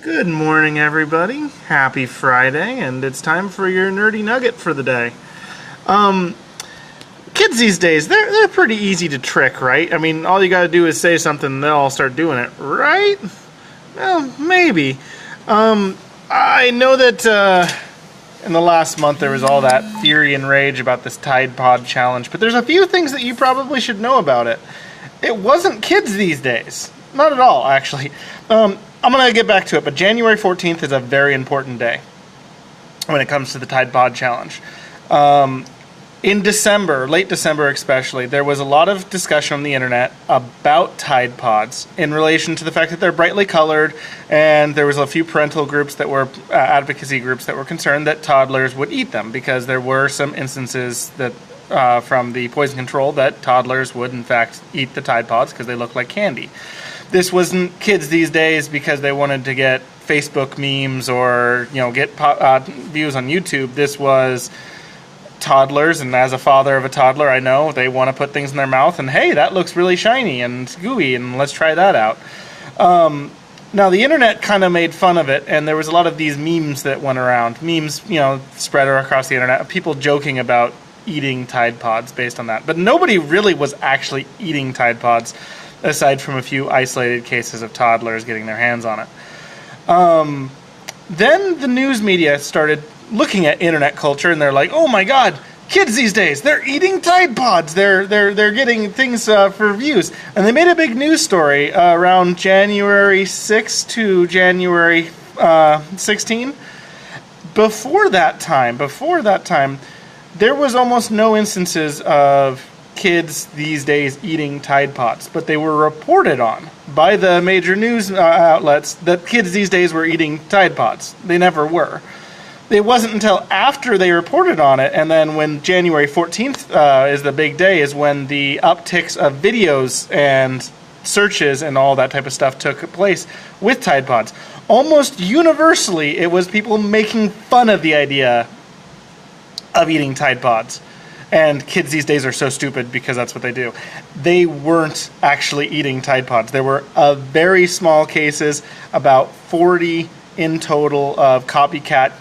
Good morning, everybody. Happy Friday, and it's time for your nerdy nugget for the day. Kids these days, they're pretty easy to trick, right? I mean, all you gotta do is say something and they'll all start doing it, right? Well, maybe. I know that in the last month there was all that fury and rage about this Tide Pod challenge, but there's a few things that you probably should know about it. It wasn't kids these days. Not at all, actually. I'm going to get back to it, but January 14th is a very important day when it comes to the Tide Pod Challenge. In December, late December especially, there was a lot of discussion on the internet about Tide Pods in relation to the fact that they're brightly colored, and there was a few parental groups that were, advocacy groups that were concerned that toddlers would eat them, because there were some instances that from the poison control that toddlers would in fact eat the Tide Pods because they look like candy. This wasn't kids these days because they wanted to get Facebook memes or get views on YouTube. This was toddlers, and as a father of a toddler, I know they want to put things in their mouth and hey, that looks really shiny and gooey and let's try that out. Now the internet kind of made fun of it, and there was a lot of these memes that went around. Memes, spread across the internet of people joking about eating Tide Pods based on that. But nobody really was actually eating Tide Pods, aside from a few isolated cases of toddlers getting their hands on it. Then the news media started looking at internet culture, and they're like, "Oh my God, kids these days, they're eating Tide Pods. They're getting things for views." And they made a big news story around January 6th to January 16. Before that time, there was almost no instances of kids these days eating Tide Pods, but they were reported on by the major news outlets that kids these days were eating Tide Pods. They never were. It wasn't until after they reported on it, and then when January 14th is the big day, is when the upticks of videos and searches and all that type of stuff took place with Tide Pods. Almost universally, it was people making fun of the idea of eating Tide Pods. And kids these days are so stupid because that's what they do. They weren't actually eating Tide Pods. There were very small cases, about 40 in total, of copycat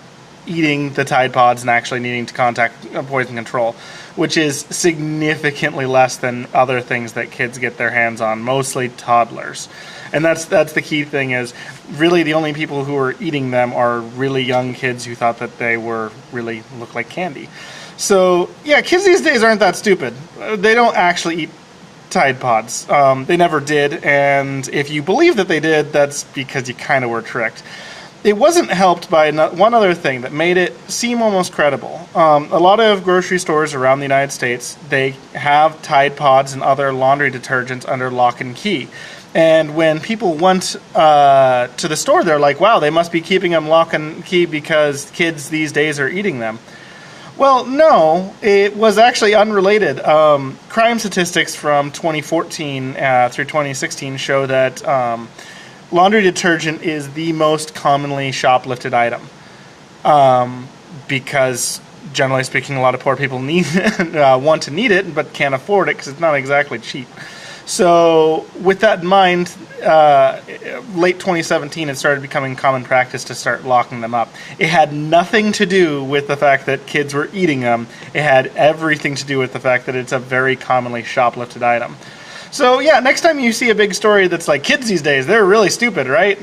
eating the Tide Pods and actually needing to contact poison control, which is significantly less than other things that kids get their hands on, mostly toddlers. And that's the key thing, is really the only people who are eating them are really young kids who thought that they really look like candy. So, yeah, kids these days aren't that stupid. They don't actually eat Tide Pods. They never did, and if you believe that they did, that's because you kind of were tricked. It wasn't helped by one other thing that made it seem almost credible. A lot of grocery stores around the United States, they have Tide Pods and other laundry detergents under lock and key. And when people went to the store, they're like, wow, they must be keeping them lock and key because kids these days are eating them. Well, no, it was actually unrelated. Crime statistics from 2014 through 2016 show that laundry detergent is the most commonly shoplifted item, because generally speaking, a lot of poor people want to need it but can't afford it because it's not exactly cheap. So with that in mind, late 2017, it started becoming common practice to start locking them up. It had nothing to do with the fact that kids were eating them. It had everything to do with the fact that it's a very commonly shoplifted item. So yeah, next time you see a big story that's like, kids these days, they're really stupid, right?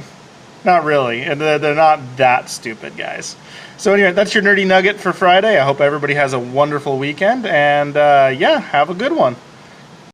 Not really. And they're not that stupid, guys. So anyway, that's your nerdy nugget for Friday. I hope everybody has a wonderful weekend, and yeah, have a good one.